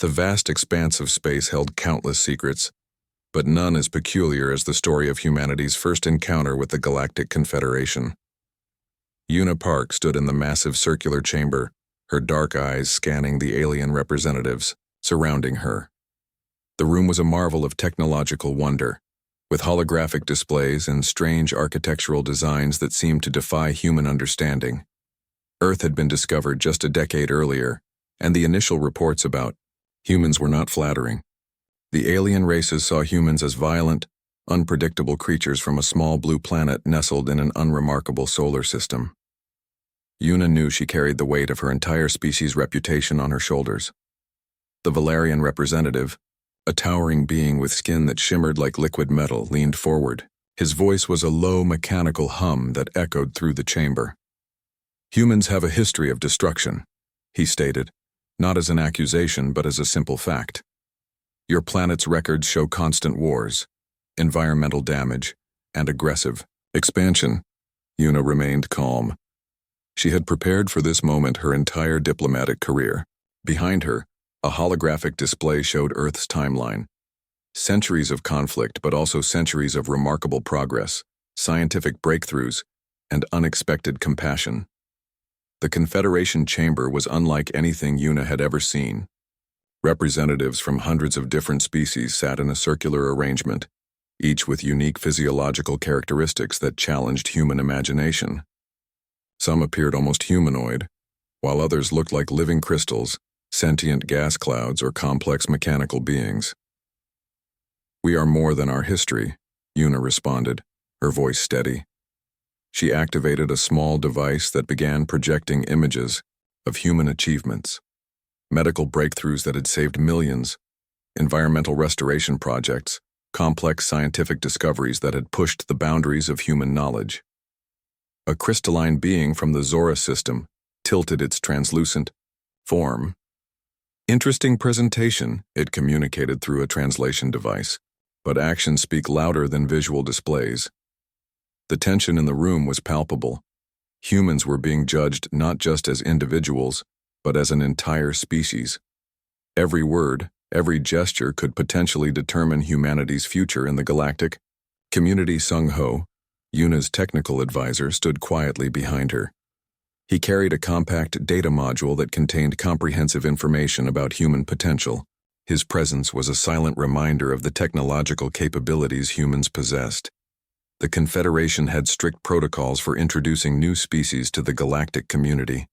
The vast expanse of space held countless secrets, but none as peculiar as the story of humanity's first encounter with the Galactic Confederation. Una Park stood in the massive circular chamber, her dark eyes scanning the alien representatives surrounding her. The room was a marvel of technological wonder, with holographic displays and strange architectural designs that seemed to defy human understanding. Earth had been discovered just a decade earlier, and the initial reports about humans were not flattering. The alien races saw humans as violent, unpredictable creatures from a small blue planet nestled in an unremarkable solar system. Una knew she carried the weight of her entire species' reputation on her shoulders. The Valerian representative, a towering being with skin that shimmered like liquid metal, leaned forward. His voice was a low mechanical hum that echoed through the chamber. "Humans have a history of destruction," he stated, not as an accusation but as a simple fact. "Your planet's records show constant wars, environmental damage, and aggressive expansion." Una remained calm. She had prepared for this moment her entire diplomatic career. Behind her, a holographic display showed Earth's timeline. Centuries of conflict, but also centuries of remarkable progress, scientific breakthroughs, and unexpected compassion. The Confederation chamber was unlike anything Una had ever seen. Representatives from hundreds of different species sat in a circular arrangement, each with unique physiological characteristics that challenged human imagination. Some appeared almost humanoid, while others looked like living crystals, sentient gas clouds, or complex mechanical beings. "We are more than our history," Una responded, her voice steady. She activated a small device that began projecting images of human achievements, medical breakthroughs that had saved millions, environmental restoration projects, complex scientific discoveries that had pushed the boundaries of human knowledge. A crystalline being from the Zora system tilted its translucent form. "Interesting presentation," it communicated through a translation device, but actions speak louder than visual displays. The tension in the room was palpable. Humans were being judged not just as individuals, but as an entire species. Every word, every gesture could potentially determine humanity's future in the galactic community. Sung Ho, Una's technical advisor, stood quietly behind her. He carried a compact data module that contained comprehensive information about human potential. His presence was a silent reminder of the technological capabilities humans possessed. The Confederation had strict protocols for introducing new species to the galactic community.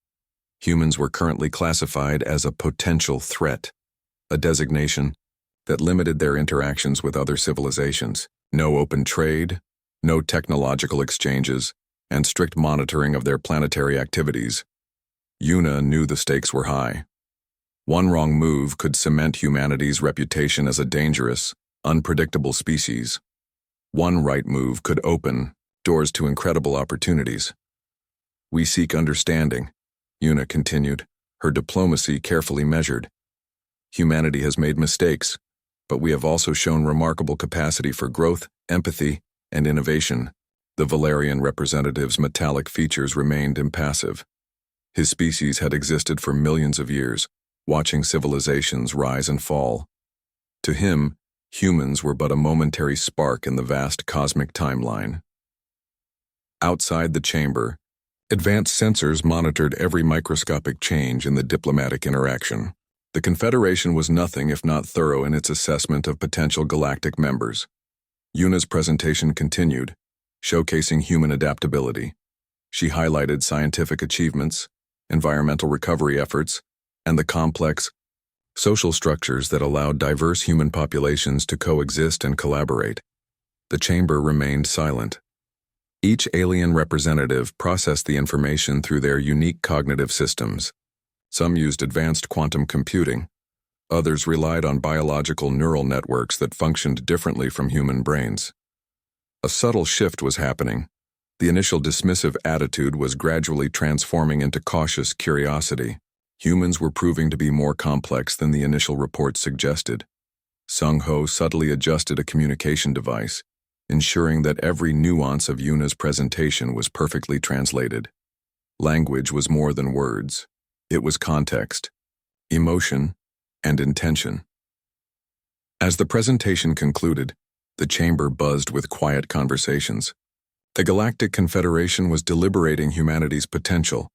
Humans were currently classified as a potential threat, a designation that limited their interactions with other civilizations. No open trade, no technological exchanges, and strict monitoring of their planetary activities. Una knew the stakes were high. One wrong move could cement humanity's reputation as a dangerous, unpredictable species. One right move could open doors to incredible opportunities. "We seek understanding," Una continued, her diplomacy carefully measured. "Humanity has made mistakes, but we have also shown remarkable capacity for growth, empathy, and innovation." The Valerian representative's metallic features remained impassive. His species had existed for millions of years, watching civilizations rise and fall. To him, humans were but a momentary spark in the vast cosmic timeline. Outside the chamber, advanced sensors monitored every microscopic change in the diplomatic interaction. The Confederation was nothing if not thorough in its assessment of potential galactic members. Una's presentation continued, showcasing human adaptability. She highlighted scientific achievements, environmental recovery efforts, and the complex social structures that allowed diverse human populations to coexist and collaborate. The chamber remained silent. Each alien representative processed the information through their unique cognitive systems. Some used advanced quantum computing. Others relied on biological neural networks that functioned differently from human brains. A subtle shift was happening. The initial dismissive attitude was gradually transforming into cautious curiosity. Humans were proving to be more complex than the initial reports suggested. Sung Ho subtly adjusted a communication device, ensuring that every nuance of Una's presentation was perfectly translated. Language was more than words. It was context, emotion, and intention. As the presentation concluded, the chamber buzzed with quiet conversations. The Galactic Confederation was deliberating humanity's potential.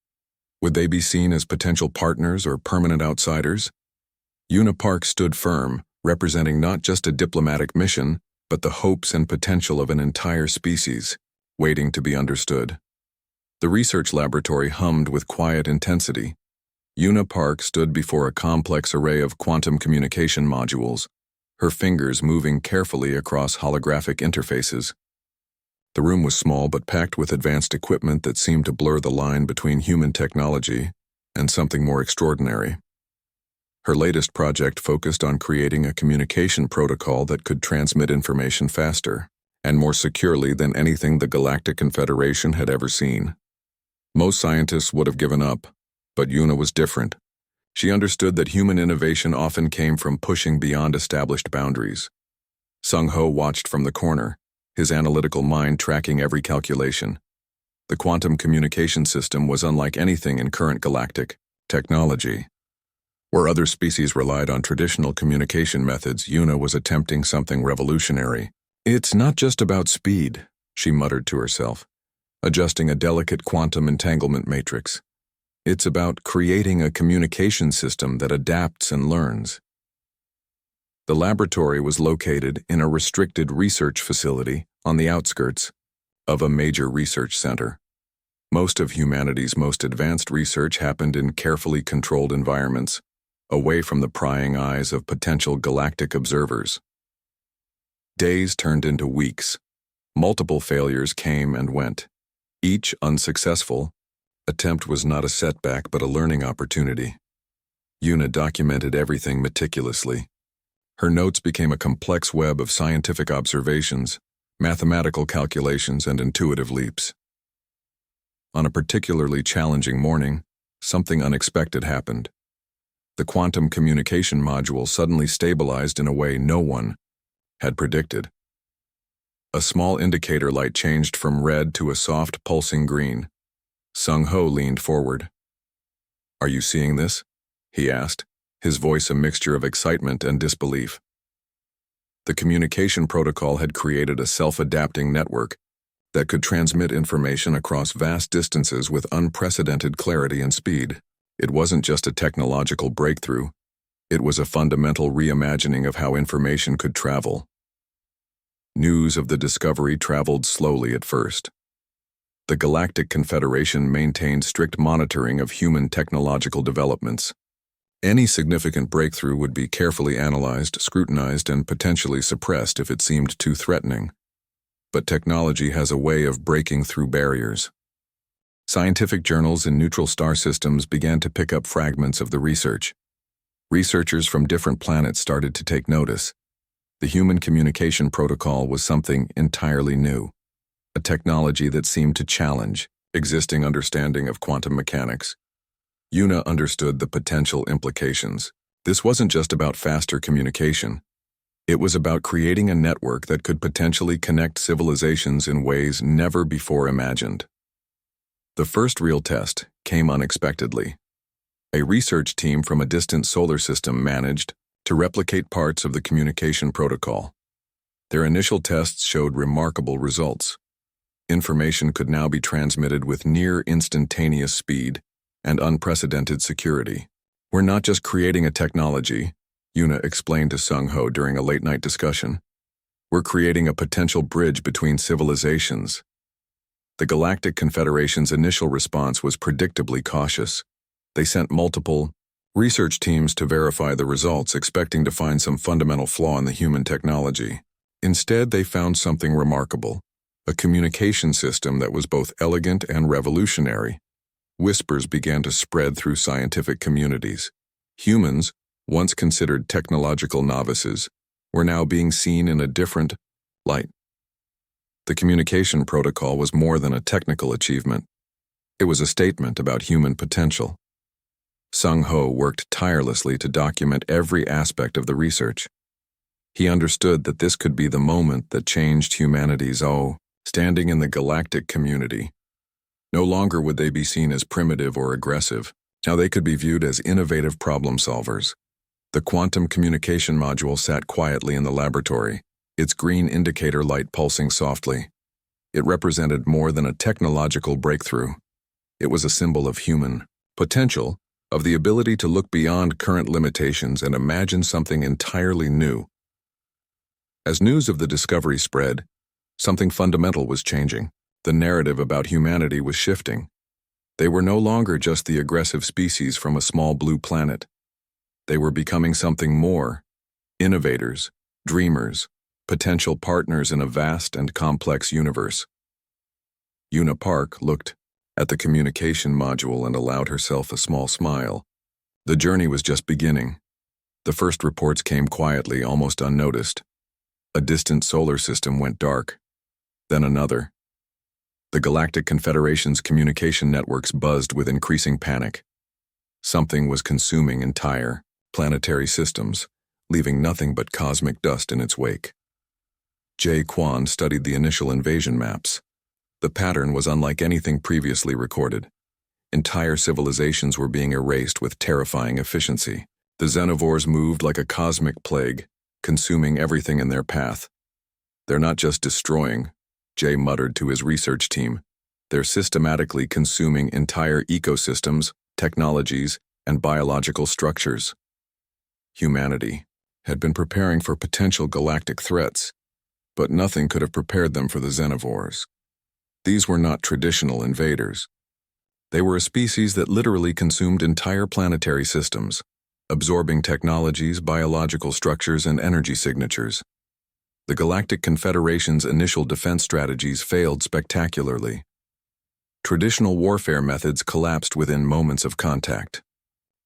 Would they be seen as potential partners or permanent outsiders? Una Park stood firm, representing not just a diplomatic mission, but the hopes and potential of an entire species, waiting to be understood. The research laboratory hummed with quiet intensity. Una Park stood before a complex array of quantum communication modules, her fingers moving carefully across holographic interfaces. The room was small but packed with advanced equipment that seemed to blur the line between human technology and something more extraordinary. Her latest project focused on creating a communication protocol that could transmit information faster and more securely than anything the Galactic Confederation had ever seen. Most scientists would have given up, but Una was different. She understood that human innovation often came from pushing beyond established boundaries. Sung Ho watched from the corner, his analytical mind tracking every calculation. The quantum communication system was unlike anything in current galactic technology. Where other species relied on traditional communication methods, Una was attempting something revolutionary. "It's not just about speed," she muttered to herself, adjusting a delicate quantum entanglement matrix. "It's about creating a communication system that adapts and learns." The laboratory was located in a restricted research facility on the outskirts of a major research center. Most of humanity's most advanced research happened in carefully controlled environments, away from the prying eyes of potential galactic observers. Days turned into weeks. Multiple failures came and went. Each unsuccessful attempt was not a setback but a learning opportunity. Una documented everything meticulously. Her notes became a complex web of scientific observations, mathematical calculations, and intuitive leaps. On a particularly challenging morning, something unexpected happened. The quantum communication module suddenly stabilized in a way no one had predicted. A small indicator light changed from red to a soft, pulsing green. Sung Ho leaned forward. "Are you seeing this?" he asked, his voice a mixture of excitement and disbelief. The communication protocol had created a self-adapting network that could transmit information across vast distances with unprecedented clarity and speed. It wasn't just a technological breakthrough. It was a fundamental reimagining of how information could travel. News of the discovery traveled slowly at first. The Galactic Confederation maintained strict monitoring of human technological developments. Any significant breakthrough would be carefully analyzed, scrutinized, and potentially suppressed if it seemed too threatening. But technology has a way of breaking through barriers. Scientific journals in neutral star systems began to pick up fragments of the research. Researchers from different planets started to take notice. The human communication protocol was something entirely new, a technology that seemed to challenge existing understanding of quantum mechanics. Una understood the potential implications. This wasn't just about faster communication. It was about creating a network that could potentially connect civilizations in ways never before imagined. The first real test came unexpectedly. A research team from a distant solar system managed to replicate parts of the communication protocol. Their initial tests showed remarkable results. Information could now be transmitted with near instantaneous speed and unprecedented security. "We're not just creating a technology," Una explained to Sung Ho during a late-night discussion. "We're creating a potential bridge between civilizations." The Galactic Confederation's initial response was predictably cautious. They sent multiple research teams to verify the results, expecting to find some fundamental flaw in the human technology. Instead, they found something remarkable, a communication system that was both elegant and revolutionary. Whispers began to spread through scientific communities. Humans, once considered technological novices, were now being seen in a different light. The communication protocol was more than a technical achievement. It was a statement about human potential. Sung Ho worked tirelessly to document every aspect of the research. He understood that this could be the moment that changed humanity's standing in the galactic community. No longer would they be seen as primitive or aggressive. Now they could be viewed as innovative problem solvers. The quantum communication module sat quietly in the laboratory, its green indicator light pulsing softly. It represented more than a technological breakthrough. It was a symbol of human potential, of the ability to look beyond current limitations and imagine something entirely new. As news of the discovery spread, something fundamental was changing. The narrative about humanity was shifting. They were no longer just the aggressive species from a small blue planet. They were becoming something more: innovators, dreamers, potential partners in a vast and complex universe. Una Park looked at the communication module and allowed herself a small smile. The journey was just beginning. The first reports came quietly, almost unnoticed. A distant solar system went dark, then another. The Galactic Confederation's communication networks buzzed with increasing panic. Something was consuming entire planetary systems, leaving nothing but cosmic dust in its wake. Jay Kwan studied the initial invasion maps. The pattern was unlike anything previously recorded. Entire civilizations were being erased with terrifying efficiency. The xenovores moved like a cosmic plague, consuming everything in their path. "They're not just destroying," Jay muttered to his research team. "They're systematically consuming entire ecosystems, technologies, and biological structures." Humanity had been preparing for potential galactic threats, but nothing could have prepared them for the xenovores. These were not traditional invaders. They were a species that literally consumed entire planetary systems, absorbing technologies, biological structures, and energy signatures. The Galactic Confederation's initial defense strategies failed spectacularly. Traditional warfare methods collapsed within moments of contact.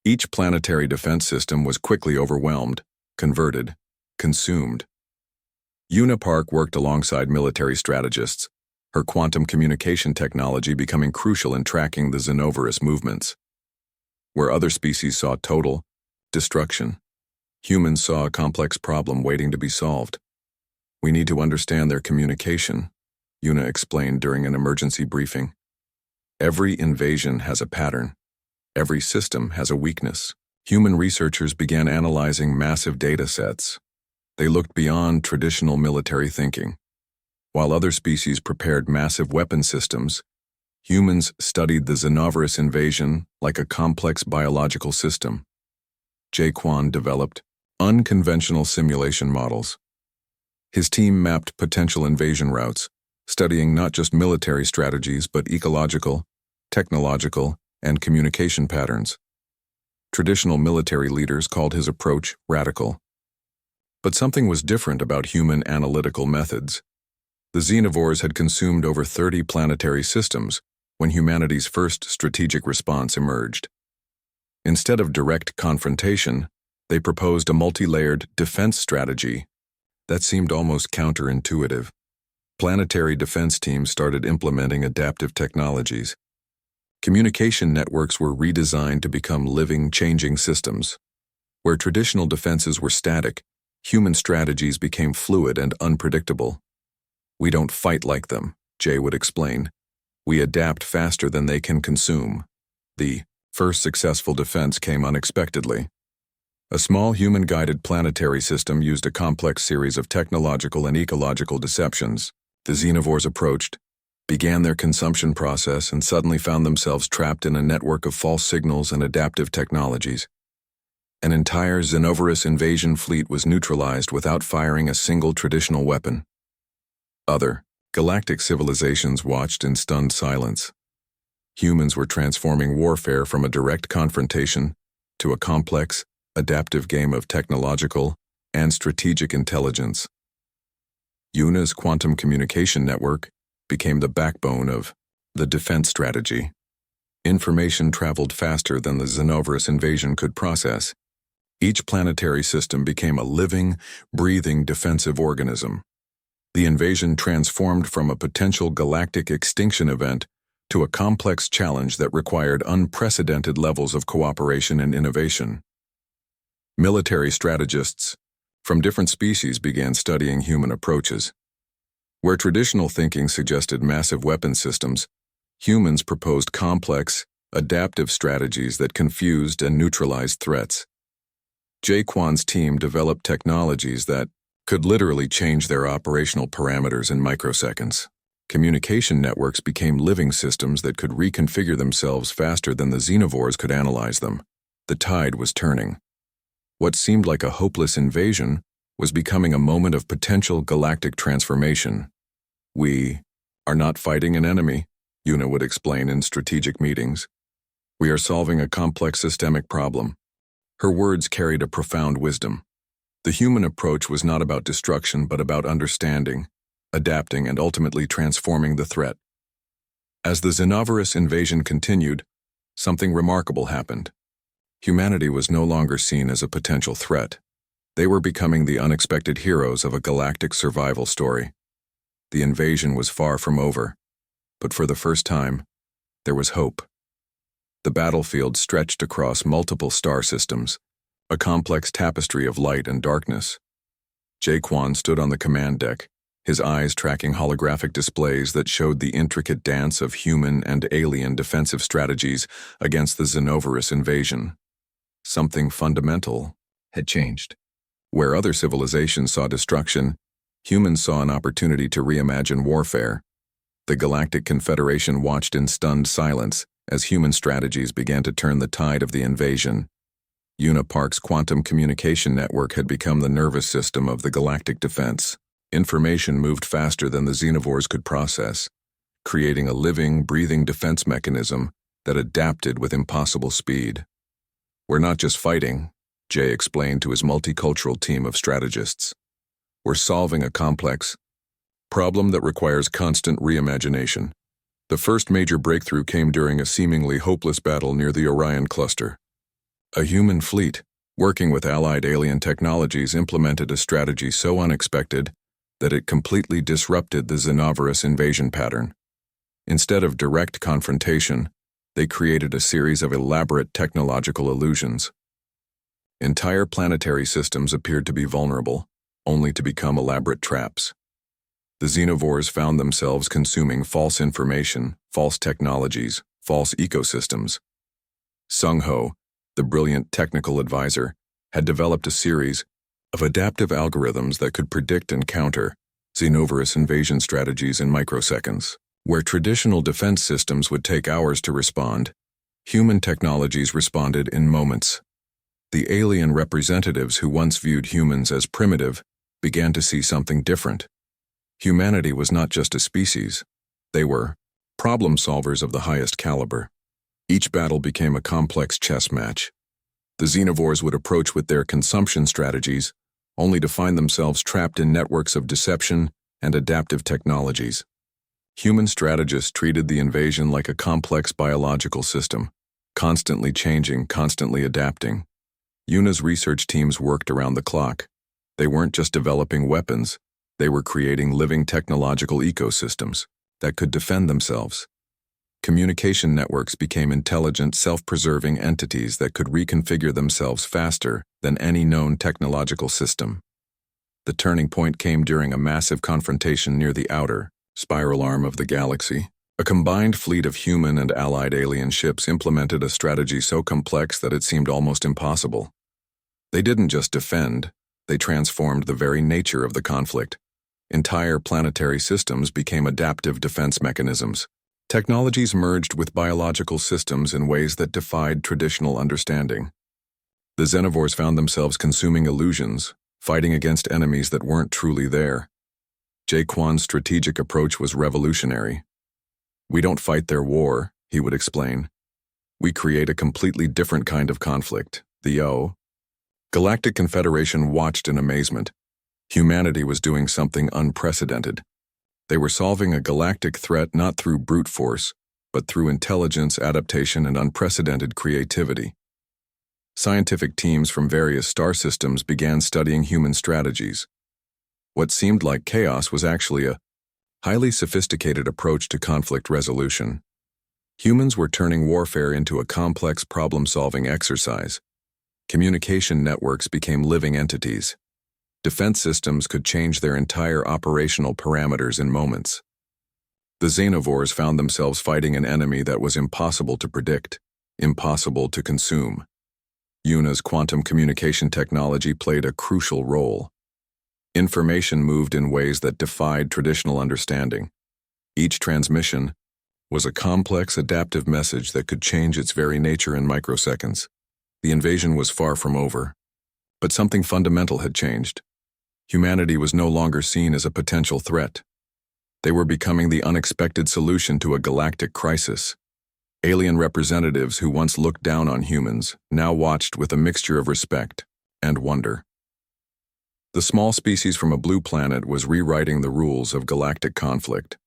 Each planetary defense system was quickly overwhelmed, converted, consumed. Una Park worked alongside military strategists, her quantum communication technology becoming crucial in tracking the xenoverous movements. Where other species saw total destruction, humans saw a complex problem waiting to be solved. "We need to understand their communication," Una explained during an emergency briefing. "Every invasion has a pattern. Every system has a weakness." Human researchers began analyzing massive data sets. They looked beyond traditional military thinking. While other species prepared massive weapon systems, humans studied the xenoverous invasion like a complex biological system. Jay Kwan developed unconventional simulation models. His team mapped potential invasion routes, studying not just military strategies but ecological, technological, and communication patterns. Traditional military leaders called his approach radical. But something was different about human analytical methods. The xenovores had consumed over 30 planetary systems when humanity's first strategic response emerged. Instead of direct confrontation, they proposed a multi-layered defense strategy that seemed almost counterintuitive. Planetary defense teams started implementing adaptive technologies. Communication networks were redesigned to become living, changing systems. Where traditional defenses were static, human strategies became fluid and unpredictable. "We don't fight like them," Jay would explain. "We adapt faster than they can consume." The first successful defense came unexpectedly. A small human-guided planetary system used a complex series of technological and ecological deceptions. The xenovores approached, began their consumption process, and suddenly found themselves trapped in a network of false signals and adaptive technologies. An entire xenoverous invasion fleet was neutralized without firing a single traditional weapon. Other galactic civilizations watched in stunned silence. Humans were transforming warfare from a direct confrontation to a complex, adaptive game of technological and strategic intelligence. Una's quantum communication network became the backbone of the defense strategy. Information traveled faster than the xenoverous invasion could process. Each planetary system became a living, breathing defensive organism. The invasion transformed from a potential galactic extinction event to a complex challenge that required unprecedented levels of cooperation and innovation. Military strategists from different species began studying human approaches. Where traditional thinking suggested massive weapon systems, humans proposed complex, adaptive strategies that confused and neutralized threats. Jaquan's team developed technologies that could literally change their operational parameters in microseconds. Communication networks became living systems that could reconfigure themselves faster than the xenovores could analyze them. The tide was turning. What seemed like a hopeless invasion was becoming a moment of potential galactic transformation. "We are not fighting an enemy," Una would explain in strategic meetings. "We are solving a complex systemic problem." Her words carried a profound wisdom. The human approach was not about destruction but about understanding, adapting, and ultimately transforming the threat. As the xenoverous invasion continued, something remarkable happened. Humanity was no longer seen as a potential threat. They were becoming the unexpected heroes of a galactic survival story. The invasion was far from over, but for the first time, there was hope. The battlefield stretched across multiple star systems, a complex tapestry of light and darkness. Jaquan stood on the command deck, his eyes tracking holographic displays that showed the intricate dance of human and alien defensive strategies against the xenoverous invasion. Something fundamental had changed. Where other civilizations saw destruction, humans saw an opportunity to reimagine warfare. The Galactic Confederation watched in stunned silence as human strategies began to turn the tide of the invasion. Una Park's quantum communication network had become the nervous system of the galactic defense. Information moved faster than the xenovores could process, creating a living, breathing defense mechanism that adapted with impossible speed. "We're not just fighting," Jay explained to his multicultural team of strategists. "We're solving a complex problem that requires constant reimagination." The first major breakthrough came during a seemingly hopeless battle near the Orion cluster. A human fleet, working with allied alien technologies, implemented a strategy so unexpected that it completely disrupted the xenoverous invasion pattern. Instead of direct confrontation, they created a series of elaborate technological illusions. Entire planetary systems appeared to be vulnerable, only to become elaborate traps. The xenovores found themselves consuming false information, false technologies, false ecosystems. Sung Ho, the brilliant technical advisor, had developed a series of adaptive algorithms that could predict and counter xenoverous invasion strategies in microseconds. Where traditional defense systems would take hours to respond, human technologies responded in moments. The alien representatives who once viewed humans as primitive began to see something different. Humanity was not just a species. They were problem solvers of the highest caliber. Each battle became a complex chess match. The xenovores would approach with their consumption strategies, only to find themselves trapped in networks of deception and adaptive technologies. Human strategists treated the invasion like a complex biological system, constantly changing, constantly adapting. Una's research teams worked around the clock. They weren't just developing weapons, they were creating living technological ecosystems that could defend themselves. Communication networks became intelligent, self-preserving entities that could reconfigure themselves faster than any known technological system. The turning point came during a massive confrontation near the outer, spiral arm of the galaxy. A combined fleet of human and allied alien ships implemented a strategy so complex that it seemed almost impossible. They didn't just defend, they transformed the very nature of the conflict. Entire planetary systems became adaptive defense mechanisms. Technologies merged with biological systems in ways that defied traditional understanding. The xenovores found themselves consuming illusions, fighting against enemies that weren't truly there. Jaquan's strategic approach was revolutionary. "We don't fight their war," he would explain. "We create a completely different kind of conflict, the Galactic Confederation watched in amazement. Humanity was doing something unprecedented. They were solving a galactic threat not through brute force, but through intelligence, adaptation, and unprecedented creativity. Scientific teams from various star systems began studying human strategies. What seemed like chaos was actually a highly sophisticated approach to conflict resolution. Humans were turning warfare into a complex problem-solving exercise. Communication networks became living entities. Defense systems could change their entire operational parameters in moments. The xenovores found themselves fighting an enemy that was impossible to predict, impossible to consume. Yuna's quantum communication technology played a crucial role. Information moved in ways that defied traditional understanding. Each transmission was a complex, adaptive message that could change its very nature in microseconds. The invasion was far from over, but something fundamental had changed. Humanity was no longer seen as a potential threat. They were becoming the unexpected solution to a galactic crisis. Alien representatives who once looked down on humans now watched with a mixture of respect and wonder. The small species from a blue planet was rewriting the rules of galactic conflict.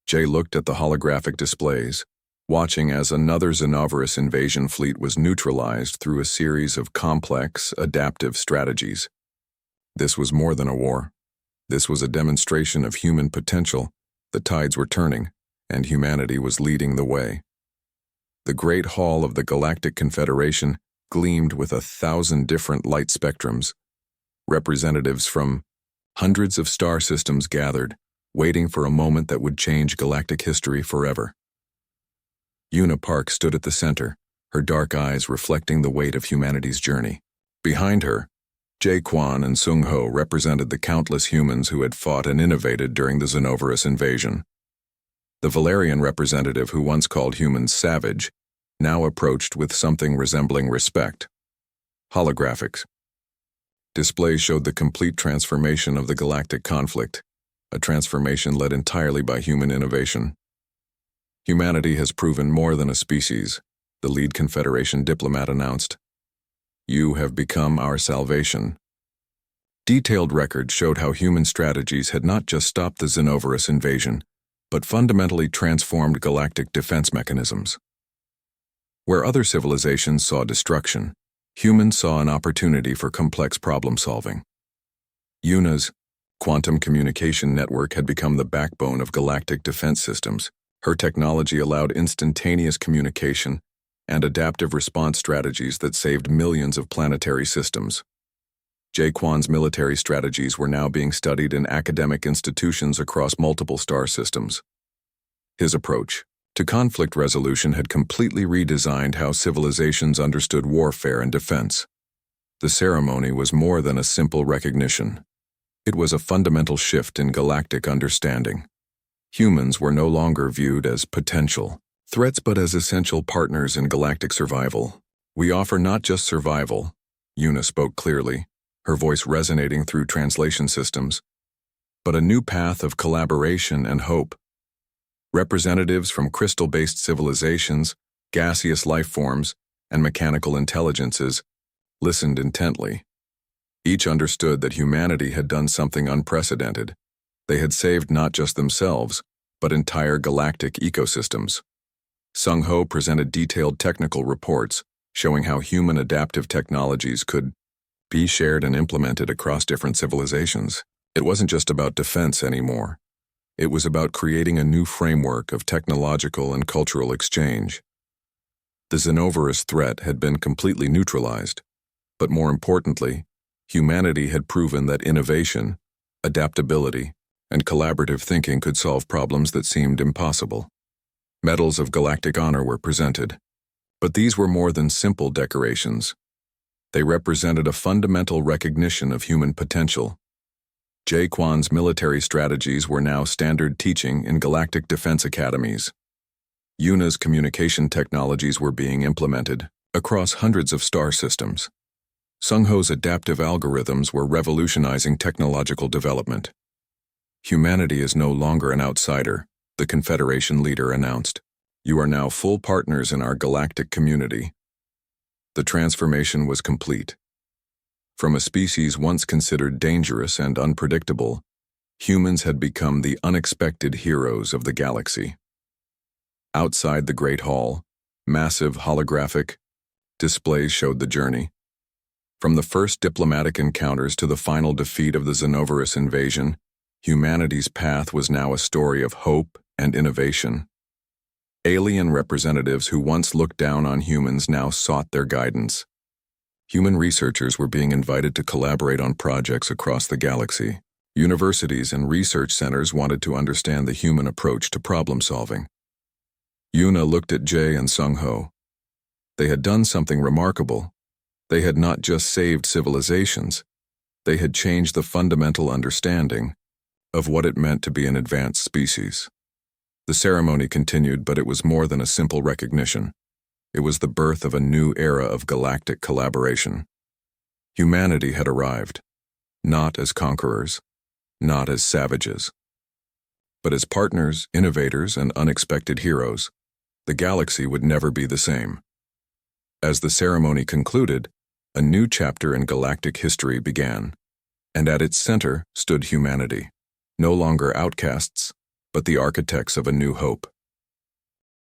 Jay looked at the holographic displays, watching as another Xenoverous invasion fleet was neutralized through a series of complex, adaptive strategies. This was more than a war. This was a demonstration of human potential. The tides were turning, and humanity was leading the way. The Great Hall of the Galactic Confederation gleamed with 1,000 different light spectrums. Representatives from hundreds of star systems gathered, waiting for a moment that would change galactic history forever. Yuna Park stood at the center, her dark eyes reflecting the weight of humanity's journey. Behind her, Jae Kwon and Sung Ho represented the countless humans who had fought and innovated during the Xenoverous invasion. The Valerian representative who once called humans savage now approached with something resembling respect. Holographics. Displays showed the complete transformation of the galactic conflict, a transformation led entirely by human innovation. Humanity has proven more than a species, the lead Confederation diplomat announced. You have become our salvation. Detailed records showed how human strategies had not just stopped the Xenoverous invasion, but fundamentally transformed galactic defense mechanisms. Where other civilizations saw destruction, humans saw an opportunity for complex problem-solving. Yuna's quantum communication network had become the backbone of galactic defense systems. Her technology allowed instantaneous communication and adaptive response strategies that saved millions of planetary systems. Jae Kwon's military strategies were now being studied in academic institutions across multiple star systems. His approach to conflict resolution had completely redesigned how civilizations understood warfare and defense. The ceremony was more than a simple recognition. It was a fundamental shift in galactic understanding. Humans were no longer viewed as potential threats but as essential partners in galactic survival. We offer not just survival, Yuna spoke clearly, her voice resonating through translation systems, but a new path of collaboration and hope. Representatives from crystal-based civilizations, gaseous life forms, and mechanical intelligences listened intently. Each understood that humanity had done something unprecedented. They had saved not just themselves, but entire galactic ecosystems. Sung Ho presented detailed technical reports showing how human adaptive technologies could be shared and implemented across different civilizations. It wasn't just about defense anymore. It was about creating a new framework of technological and cultural exchange. The Xenoverous threat had been completely neutralized, but more importantly, humanity had proven that innovation, adaptability, and collaborative thinking could solve problems that seemed impossible. Medals of galactic honor were presented, but these were more than simple decorations. They represented a fundamental recognition of human potential. Jae Kwon's military strategies were now standard teaching in galactic defense academies. Yuna's communication technologies were being implemented across hundreds of star systems. Sung Ho's adaptive algorithms were revolutionizing technological development. Humanity is no longer an outsider, the Confederation leader announced. You are now full partners in our galactic community. The transformation was complete. From a species once considered dangerous and unpredictable, humans had become the unexpected heroes of the galaxy. Outside the Great Hall, massive holographic displays showed the journey. From the first diplomatic encounters to the final defeat of the Xenoverous invasion, humanity's path was now a story of hope and innovation. Alien representatives who once looked down on humans now sought their guidance. Human researchers were being invited to collaborate on projects across the galaxy. Universities and research centers wanted to understand the human approach to problem-solving. Yuna looked at Jae and Sung Ho. They had done something remarkable. They had not just saved civilizations, they had changed the fundamental understanding of what it meant to be an advanced species. The ceremony continued, but it was more than a simple recognition. It was the birth of a new era of galactic collaboration. Humanity had arrived, not as conquerors, not as savages, but as partners, innovators, and unexpected heroes. The galaxy would never be the same. As the ceremony concluded, a new chapter in galactic history began, and at its center stood humanity, no longer outcasts, but the architects of a new hope.